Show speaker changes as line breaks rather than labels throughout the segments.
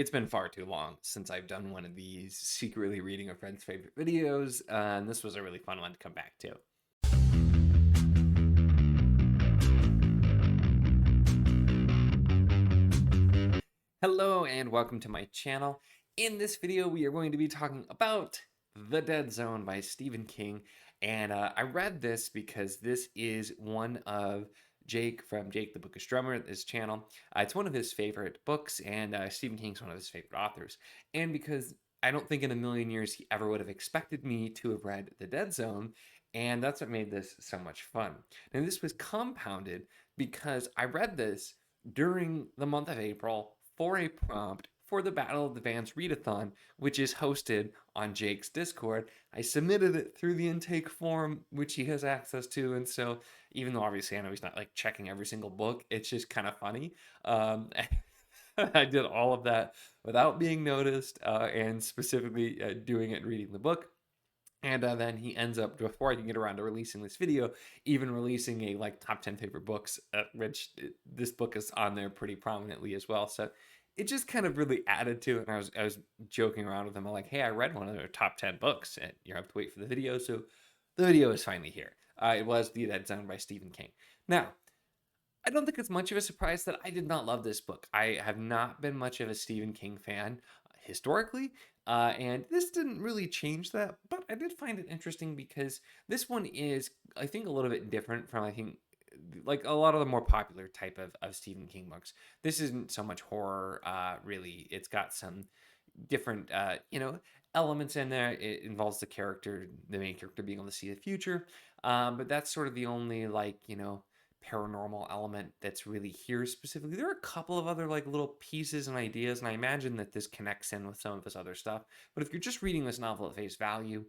It's been far too long since I've done one of these secretly reading a friend's favorite videos, and this was a really fun one to come back to. Hello and welcome to my channel. In this video, we are going to be talking about The Dead Zone by Stephen King, and I read this because this is one of Jake from Jake the Bookish Drummer, this channel. It's one of his favorite books, and Stephen King's one of his favorite authors. And because I don't think in a million years he ever would have expected me to have read The Dead Zone, and that's what made this so much fun. And this was compounded because I read this during the month of April for a prompt for the Battle of the Vans readathon, which is hosted on Jake's Discord. I submitted it through the intake form, which he has access to, and so even though obviously I know he's not like checking every single book, it's just kind of funny. I did all of that without being noticed, and specifically doing it and reading the book. And then he ends up, before I can get around to releasing this video, even releasing a like top 10 favorite books, which this book is on there pretty prominently as well. So it just kind of really added to it. And I was joking around with him. I'm like, hey, I read one of their top 10 books, and you have to wait for the video. So the video is finally here. It was The Dead Zone by Stephen King. Now, I don't think it's much of a surprise that I did not love this book. I have not been much of a Stephen King fan historically, and this didn't really change that. But I did find it interesting because this one is, I think, a little bit different from, I think, like a lot of the more popular type of Stephen King books. This isn't so much horror, really. It's got some different, elements in there. It involves the main character being able to see the future. But that's sort of the only, paranormal element that's really here specifically. There are a couple of other like little pieces and ideas, and I imagine that this connects in with some of this other stuff. But if you're just reading this novel at face value,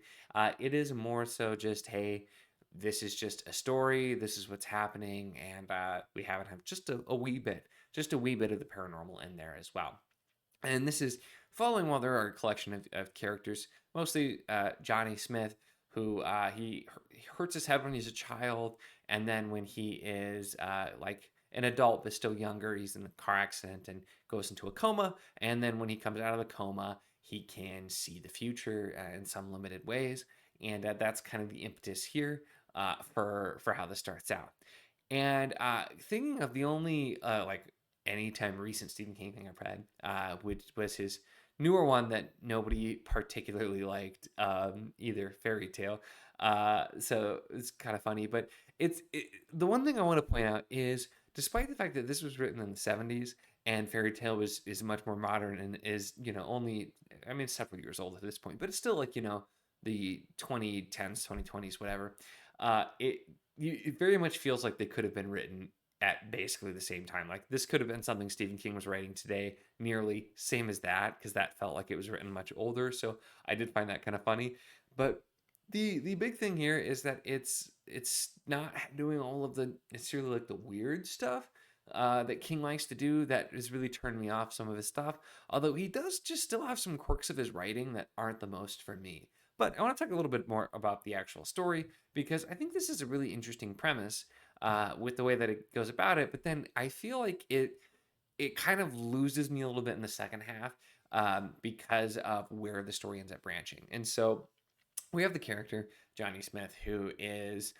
it is more so just, hey, this is just a story. This is what's happening, and we haven't have just a wee bit, just a wee bit of the paranormal in there as well. And this is following, while there are a collection of characters, mostly Johnny Smith, who he hurts his head when he's a child, and then when he is like an adult but still younger, he's in a car accident and goes into a coma. And then when he comes out of the coma, he can see the future in some limited ways, and that's kind of the impetus here for how this starts out. And thinking of the only anytime recent Stephen King thing I've read, which was his newer one that nobody particularly liked, either Fairy Tale. So it's kind of funny, but the one thing I want to point out is, despite the fact that this was written in the 70s and Fairy Tale is much more modern and is, only, I mean, several years old at this point, but it's still like, the 2010s, 2020s, whatever. It very much feels like they could have been written at basically the same time. Like this could have been something Stephen King was writing today, nearly same as that, because that felt like it was written much older. So I did find that kind of funny. But the big thing here is that it's not doing all of the necessarily like the weird stuff that King likes to do. That has really turned me off some of his stuff. Although he does just still have some quirks of his writing that aren't the most for me. But I want to talk a little bit more about the actual story, because I think this is a really interesting premise with the way that it goes about it. But then I feel like it kind of loses me a little bit in the second half, because of where the story ends up branching. And so we have the character Johnny Smith, who is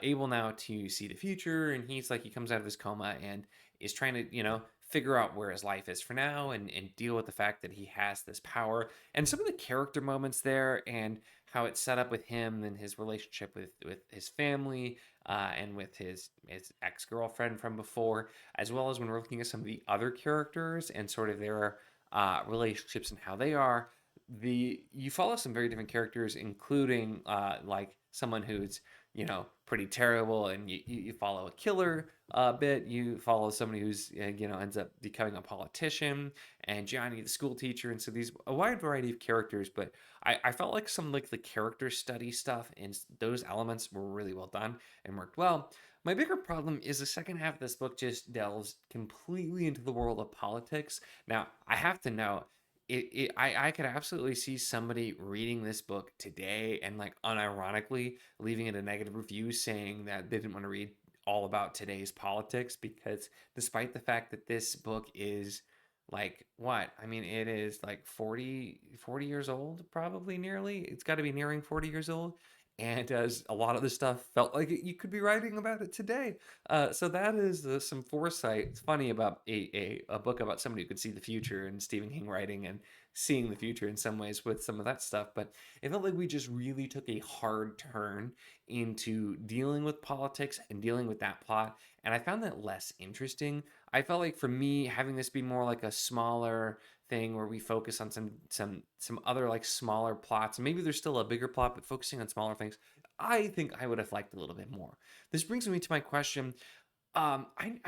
able now to see the future, and he comes out of his coma and is trying to figure out where his life is for now, and deal with the fact that he has this power, and some of the character moments there, and how it's set up with him and his relationship with his family, and with his ex-girlfriend from before, as well as when we're looking at some of the other characters and sort of their relationships and how they are. You follow some very different characters, including like someone who's pretty terrible, and you follow a killer a bit. You follow somebody who's ends up becoming a politician, and Johnny the school teacher, and so these a wide variety of characters. But I felt like some like the character study stuff and those elements were really well done and worked well. My bigger problem is the second half of this book just delves completely into the world of politics. Now, I have to know, I could absolutely see somebody reading this book today and like unironically leaving it a negative review saying that they didn't want to read all about today's politics, because despite the fact that this book is like what? I mean, it is like 40 years old, probably nearly. It's got to be nearing 40 years old. And a lot of the stuff felt like you could be writing about it today. So that is some foresight. It's funny about a book about somebody who could see the future, and Stephen King writing and seeing the future in some ways with some of that stuff. But it felt like we just really took a hard turn into dealing with politics and dealing with that plot. And I found that less interesting. I felt like for me, having this be more like a smaller thing where we focus on some other like smaller plots, and maybe there's still a bigger plot, but focusing on smaller things, I think I would have liked a little bit more. This brings me to my question. I'm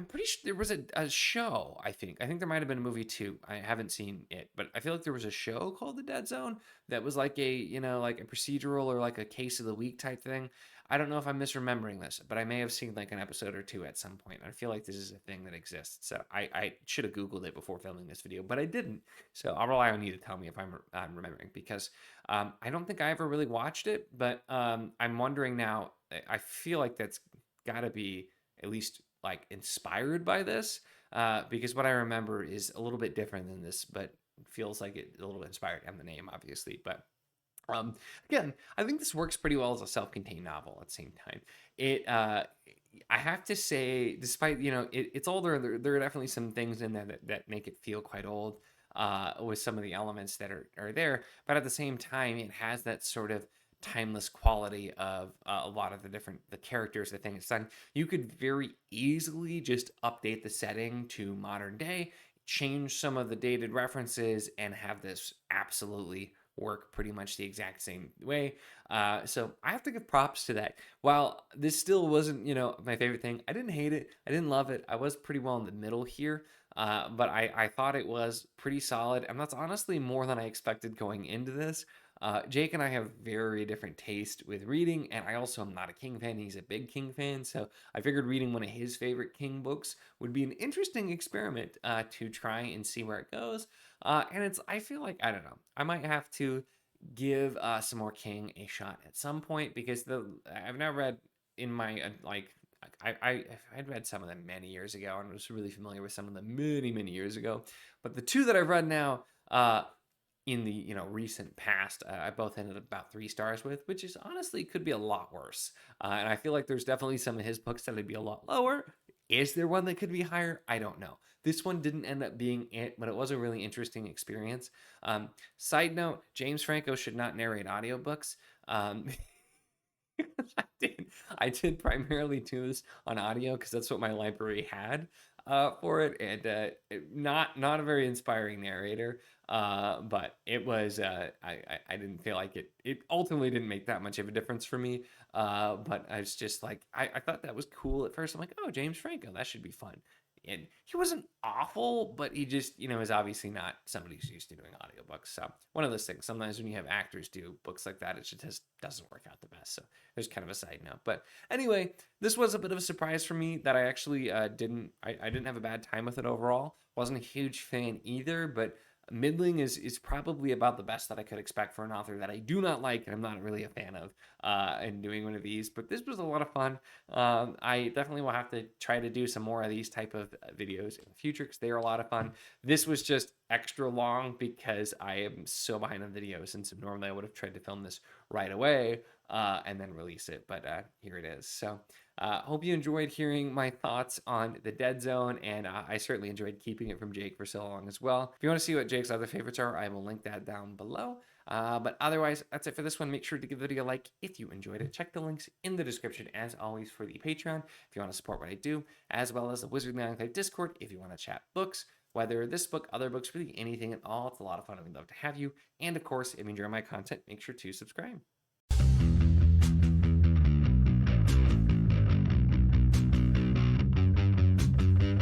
pretty sure there was a show. I think there might have been a movie too. I haven't seen it, but I feel like there was a show called The Dead Zone that was like a like a procedural or like a case of the week type thing. I don't know if I'm misremembering this, but I may have seen like an episode or two at some point. I feel like this is a thing that exists. So I should have Googled it before filming this video, but I didn't. So I'll rely on you to tell me if I'm remembering, because I don't think I ever really watched it, but I'm wondering now. I feel like that's got to be at least like inspired by this, because what I remember is a little bit different than this, but feels like it a little bit inspired, and the name obviously. But um, again, I think this works pretty well as a self-contained novel at the same time. It I have to say, despite it's older, there are definitely some things in there that make it feel quite old, with some of the elements that are there. But at the same time, it has that sort of timeless quality of a lot of the characters, the things it's done. You could very easily just update the setting to modern day, change some of the dated references, and have this absolutely work pretty much the exact same way. So I have to give props to that. While this still wasn't, my favorite thing, I didn't hate it. I didn't love it. I was pretty well in the middle here. But I thought it was pretty solid. And that's honestly more than I expected going into this. Jake and I have very different taste with reading, and I also am not a King fan. He's a big King fan, so I figured reading one of his favorite King books would be an interesting experiment, to try and see where it goes. I feel like, I don't know, I might have to give some more King a shot at some point, because I've now read in my like. I'd read some of them many years ago and was really familiar with some of them many years ago, but the two that I've read now, in the recent past, I both ended up about 3 stars with, which is honestly could be a lot worse. And I feel like there's definitely some of his books that would be a lot lower. Is there one that could be higher? I don't know. This one didn't end up being it, but it was a really interesting experience. Side note: James Franco should not narrate audiobooks. Um, I did primarily do this on audio because that's what my library had, for it, and not a very inspiring narrator. But it was, I didn't feel like it ultimately didn't make that much of a difference for me. But I was just like, I thought that was cool at first. I'm like, oh, James Franco, that should be fun. And he wasn't awful, but he just, is obviously not somebody who's used to doing audiobooks. So one of those things. Sometimes when you have actors do books like that, it just doesn't work out the best. So there's kind of a side note. But anyway, this was a bit of a surprise for me that I actually I didn't have a bad time with it overall. Wasn't a huge fan either, but middling is probably about the best that I could expect for an author that I do not like and I'm not really a fan of, in doing one of these. But this was a lot of fun. I definitely will have to try to do some more of these type of videos in the future because they are a lot of fun. This was just extra long because I am so behind on videos, and so normally I would have tried to film this right away, and then release it. But here it is. So hope you enjoyed hearing my thoughts on The Dead Zone, and I certainly enjoyed keeping it from Jake for so long as well. If you want to see what Jake's other favorites are, I will link that down below. But otherwise, that's it for this one. Make sure to give the video a like if you enjoyed it. Check the links in the description, as always, for the Patreon if you want to support what I do, as well as the Wizarding Enclave Discord if you want to chat books. Whether this book, other books, really anything at all, it's a lot of fun and we'd love to have you. And of course, if you enjoy my content, make sure to subscribe.